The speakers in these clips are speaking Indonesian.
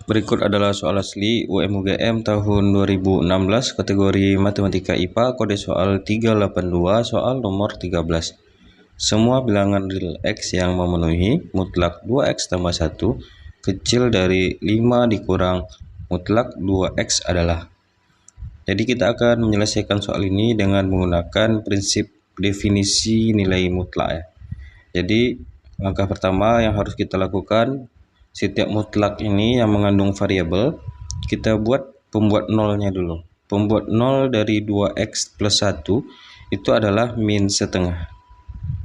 Berikut adalah soal asli UM-UGM tahun 2016 kategori Matematika IPA, kode soal 382, soal nomor 13. Semua bilangan real X yang memenuhi mutlak 2X tambah 1 kecil dari 5 dikurang mutlak 2X adalah. Jadi kita akan menyelesaikan soal ini dengan menggunakan prinsip definisi nilai mutlak ya. Jadi langkah pertama yang harus kita lakukan, setiap mutlak ini yang mengandung variabel, kita buat pembuat nolnya dulu. Pembuat nol dari 2X plus 1 itu adalah min setengah.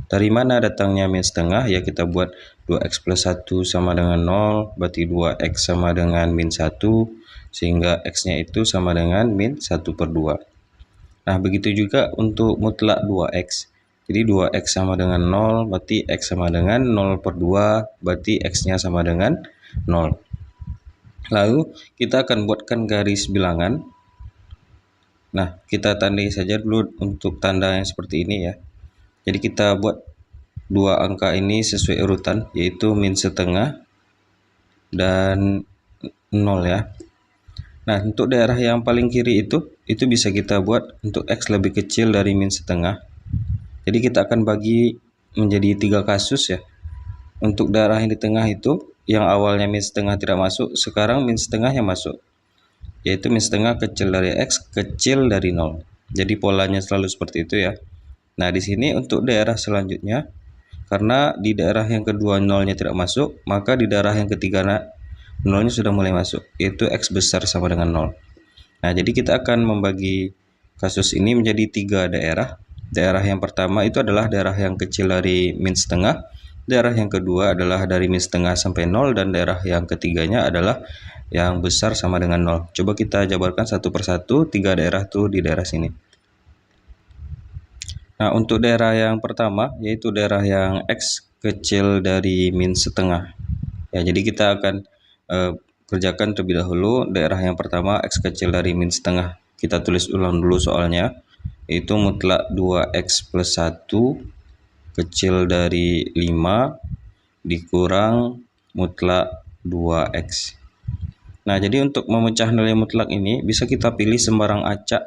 Dari mana datangnya min setengah? Ya kita buat 2X plus 1 sama dengan 0, berarti 2X sama dengan min 1, sehingga X-nya itu sama dengan min 1/2. Nah begitu juga untuk mutlak 2X. Jadi 2X sama dengan 0, berarti X sama dengan 0/2, berarti X-nya sama dengan 0. Lalu kita akan buatkan garis bilangan. Nah, kita tandai saja dulu untuk tanda yang seperti ini ya. Jadi kita buat dua angka ini sesuai urutan, yaitu min setengah dan 0 ya. Nah, untuk daerah yang paling kiri itu bisa kita buat untuk X lebih kecil dari min setengah. Jadi kita akan bagi menjadi 3 kasus ya. Untuk daerah yang di tengah itu, yang awalnya min setengah tidak masuk, sekarang min setengah yang masuk. Yaitu min setengah kecil dari X, kecil dari 0. Jadi polanya selalu seperti itu ya. Nah, di sini untuk daerah selanjutnya, karena di daerah yang kedua nolnya tidak masuk, maka di daerah yang ketiga nolnya sudah mulai masuk, yaitu X besar sama dengan 0. Nah, jadi kita akan membagi kasus ini menjadi 3 daerah. Daerah yang pertama itu adalah daerah yang kecil dari min setengah, daerah yang kedua adalah dari min setengah sampai 0, dan daerah yang ketiganya adalah yang besar sama dengan 0. Coba kita jabarkan satu persatu 3 daerah tuh di daerah sini. Nah, untuk daerah yang pertama yaitu daerah yang X kecil dari min setengah. Ya, jadi kita akan kerjakan terlebih dahulu daerah yang pertama X kecil dari min setengah. Kita tulis ulang dulu soalnya, yaitu mutlak 2X plus 1 kecil dari 5 dikurang mutlak 2X. Nah, jadi untuk memecah nilai mutlak ini bisa kita pilih sembarang acak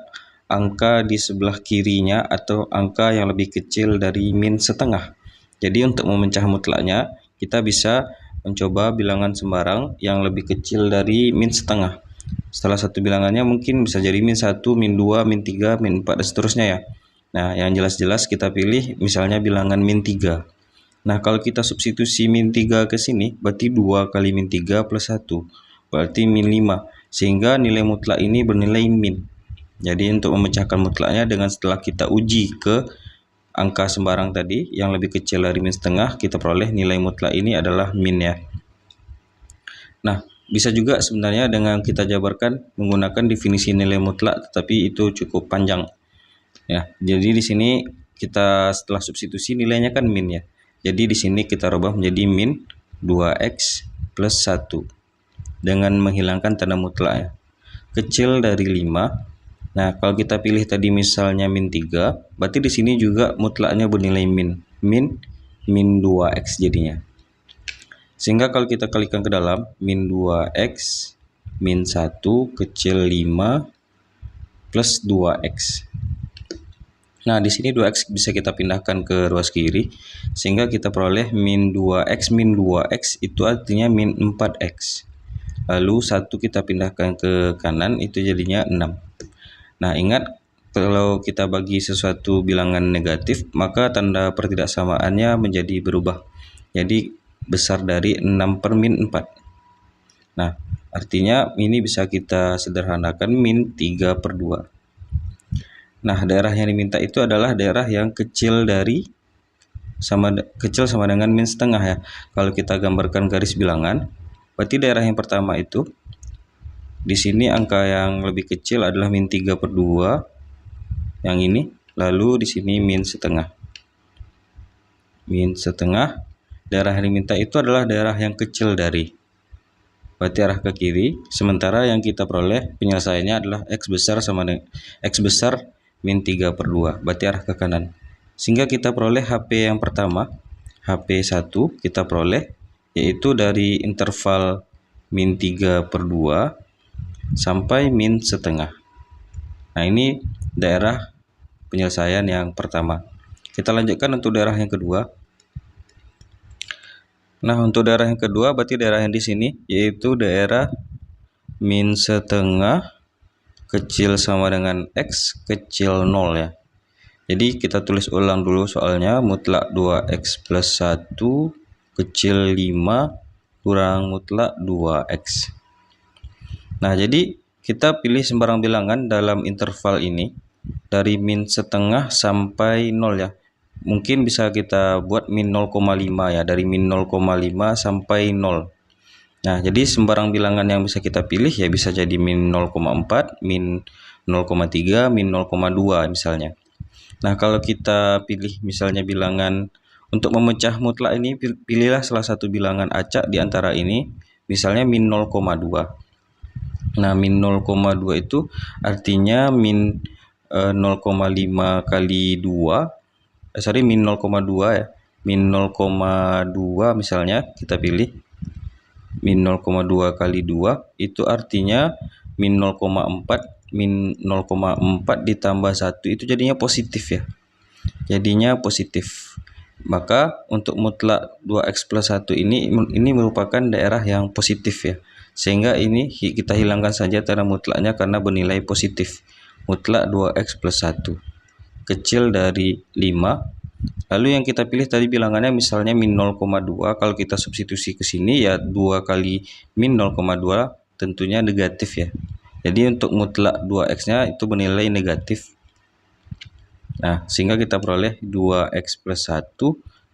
angka di sebelah kirinya atau angka yang lebih kecil dari min setengah. Jadi untuk memecah mutlaknya kita bisa mencoba bilangan sembarang yang lebih kecil dari min setengah. Setelah satu bilangannya mungkin bisa jadi min 1, min 2, min 3, min 4, dan seterusnya ya. Nah, yang jelas-jelas kita pilih misalnya bilangan min 3. Nah, kalau kita substitusi min 3 ke sini, berarti 2 kali min 3 plus 1, berarti min 5. Sehingga nilai mutlak ini bernilai min. Jadi untuk memecahkan mutlaknya dengan setelah kita uji ke angka sembarang tadi yang lebih kecil dari min setengah, kita peroleh nilai mutlak ini adalah min ya. Nah, bisa juga sebenarnya dengan kita jabarkan menggunakan definisi nilai mutlak, tetapi itu cukup panjang ya. Jadi di sini kita setelah substitusi nilainya kan min ya. Jadi di sini kita rubah menjadi min 2X plus 1 dengan menghilangkan tanda mutlak ya. Kecil dari 5. Nah, kalau kita pilih tadi misalnya min 3, berarti di sini juga mutlaknya bernilai min 2X jadinya. Sehingga kalau kita kalikan ke dalam, min 2X min 1 kecil 5 plus 2X. Nah, di sini 2X bisa kita pindahkan ke ruas kiri, sehingga kita peroleh min 2X itu artinya min 4X. Lalu 1 kita pindahkan ke kanan, itu jadinya 6. Nah, ingat kalau kita bagi sesuatu bilangan negatif, maka tanda pertidaksamaannya menjadi berubah. Jadi besar dari 6 per min 4. Nah, artinya ini bisa kita sederhanakan min 3/2. Nah, daerah yang diminta itu adalah daerah yang kecil sama dengan min setengah ya. Kalau kita gambarkan garis bilangan, berarti daerah yang pertama itu di sini angka yang lebih kecil adalah min 3/2 yang ini, lalu di sini min setengah. Min setengah. Daerah yang diminta itu adalah daerah yang kecil dari, berarti arah ke kiri, sementara yang kita peroleh penyelesaiannya adalah X besar sama dengan X besar min 3/2, berarti arah ke kanan. Sehingga kita peroleh HP yang pertama, HP 1 kita peroleh, yaitu dari interval min 3/2 sampai min setengah. Nah, ini daerah penyelesaian yang pertama. Kita lanjutkan untuk daerah yang kedua. Nah, untuk daerah yang kedua berarti daerah yang di sini yaitu daerah min setengah kecil sama dengan X kecil 0 ya. Jadi kita tulis ulang dulu soalnya, mutlak 2X plus 1 kecil 5 kurang mutlak 2X. Nah, jadi kita pilih sembarang bilangan dalam interval ini dari min setengah sampai 0 ya. Mungkin bisa kita buat min 0,5 ya, dari min 0,5 sampai 0. Nah, jadi sembarang bilangan yang bisa kita pilih ya bisa jadi min 0,4, min 0,3, min 0,2 misalnya. Nah, kalau kita pilih misalnya bilangan untuk memecah mutlak ini, pilihlah salah satu bilangan acak di antara ini, misalnya min 0,2. Nah, min 0,2 itu artinya min 0,5 kali 2, min 0,2 ya, min 0,2 misalnya kita pilih min 0,2 kali 2 itu artinya min 0,4, min 0,4 ditambah 1 itu jadinya positif ya, jadinya positif. Maka untuk mutlak 2X plus 1 ini merupakan daerah yang positif ya, sehingga ini kita hilangkan saja tanda mutlaknya karena bernilai positif. Mutlak 2X plus 1 kecil dari 5. Lalu yang kita pilih tadi bilangannya misalnya min 0,2, kalau kita substitusi ke sini ya 2 kali min 0,2 tentunya negatif ya. Jadi untuk mutlak 2X-nya itu bernilai negatif. Nah, sehingga kita peroleh 2X plus 1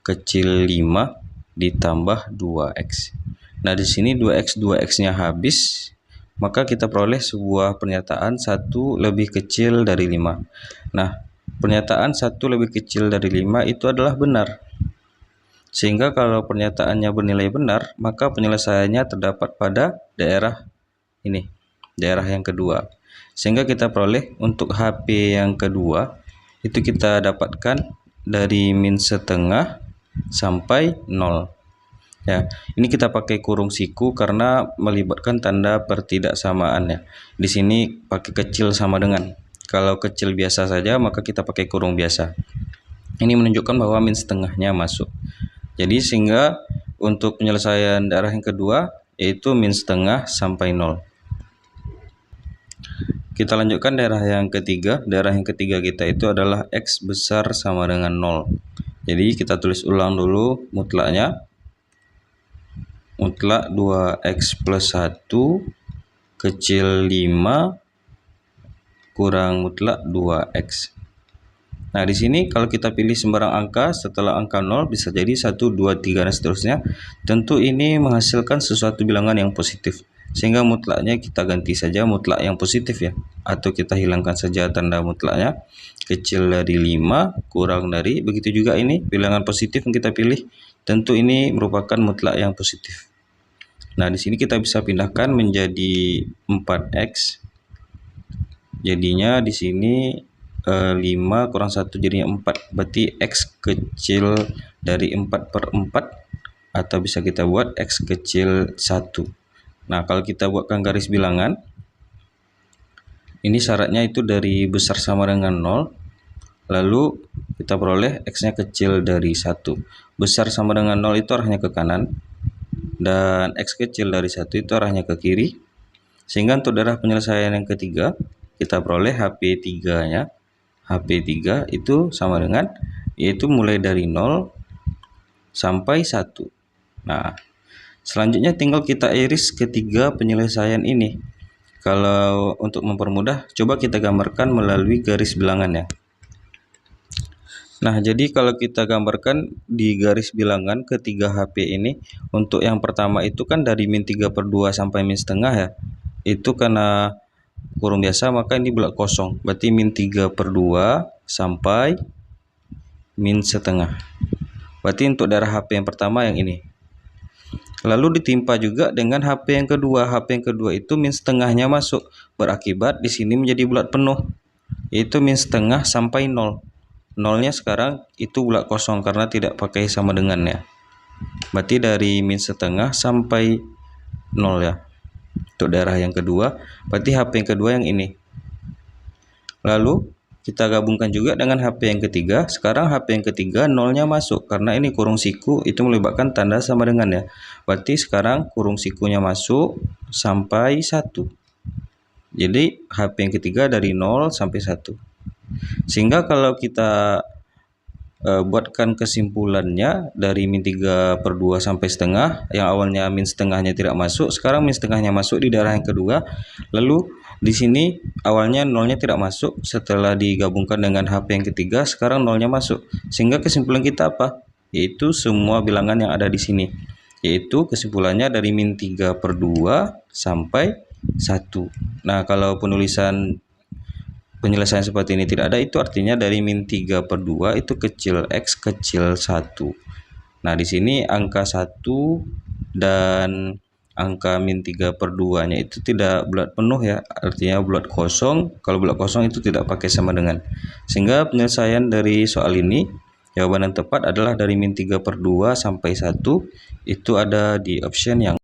kecil 5 ditambah 2X. Nah, di sini 2X-nya habis, maka kita peroleh sebuah pernyataan 1 lebih kecil dari 5. Nah, pernyataan 1 lebih kecil dari 5 itu adalah benar. Sehingga kalau pernyataannya bernilai benar, maka penyelesaiannya terdapat pada daerah ini, daerah yang kedua. Sehingga kita peroleh untuk HP yang kedua, itu kita dapatkan dari min setengah sampai 0. Ya, ini kita pakai kurung siku karena melibatkan tanda pertidaksamaan ya. Di sini pakai kecil sama dengan. Kalau kecil biasa saja maka kita pakai kurung biasa. Ini menunjukkan bahwa min setengahnya masuk. Jadi sehingga untuk penyelesaian daerah yang kedua yaitu min setengah sampai 0. Kita lanjutkan daerah yang ketiga. Daerah yang ketiga kita itu adalah X besar sama dengan 0. Jadi kita tulis ulang dulu mutlaknya. Mutlak 2X plus 1 kecil 5 kurang mutlak 2X. Nah, di sini kalau kita pilih sembarang angka setelah angka 0 bisa jadi 1, 2, 3 dan seterusnya. Tentu ini menghasilkan sesuatu bilangan yang positif. Sehingga mutlaknya kita ganti saja mutlak yang positif ya. Atau kita hilangkan saja tanda mutlaknya. Kecil dari 5 kurang dari, begitu juga ini bilangan positif yang kita pilih. Tentu ini merupakan mutlak yang positif. Nah, di sini kita bisa pindahkan menjadi 4X. Jadinya di sini 5 kurang 1 jadinya 4. Berarti X kecil dari 4/4 atau bisa kita buat X kecil 1. Nah, kalau kita buatkan garis bilangan, ini syaratnya itu dari besar sama dengan 0. Lalu kita peroleh X-nya kecil dari 1. Besar sama dengan 0 itu arahnya ke kanan. Dan X kecil dari 1 itu arahnya ke kiri. Sehingga untuk daerah penyelesaian yang ketiga, kita peroleh HP3-nya. HP3 itu sama dengan, yaitu mulai dari 0 sampai 1. Nah, selanjutnya tinggal kita iris ketiga penyelesaian ini. Kalau untuk mempermudah, coba kita gambarkan melalui garis bilangannya. Nah, jadi kalau kita gambarkan di garis bilangan ketiga HP ini, untuk yang pertama itu kan dari min 3/2 sampai min setengah ya. Itu karena kurung biasa maka ini bulat kosong. Berarti min 3/2 sampai min setengah. Berarti untuk daerah HP yang pertama yang ini. Lalu ditimpa juga dengan HP yang kedua. HP yang kedua itu min setengahnya masuk. Berakibat di sini menjadi bulat penuh. Yaitu min setengah sampai 0. 0-nya sekarang itu bulat kosong karena tidak pakai sama dengannya. Berarti dari min setengah sampai 0 ya. untuk daerah yang kedua, berarti HP yang kedua yang ini. Lalu kita gabungkan juga dengan HP yang ketiga. Sekarang HP yang ketiga nolnya masuk karena ini kurung siku itu melibatkan tanda sama dengan ya. Berarti sekarang kurung sikunya masuk sampai 1. Jadi HP yang ketiga dari 0 sampai 1. Sehingga kalau kita buatkan kesimpulannya dari min 3/2 sampai setengah, yang awalnya min setengahnya tidak masuk, sekarang min setengahnya masuk di daerah yang kedua. Lalu di sini awalnya nolnya tidak masuk, setelah digabungkan dengan HP yang ketiga sekarang nolnya masuk. Sehingga kesimpulan kita apa? Yaitu semua bilangan yang ada di sini. Yaitu kesimpulannya dari min 3/2 sampai 1. Nah, kalau penyelesaian seperti ini tidak ada, itu artinya dari min 3/2 itu kecil X kecil 1. Nah, di sini angka 1 dan angka min 3/2 nya itu tidak bulat penuh ya, artinya bulat kosong. Kalau bulat kosong itu tidak pakai sama dengan. Sehingga penyelesaian dari soal ini, jawaban yang tepat adalah dari min 3/2 sampai 1, itu ada di option yang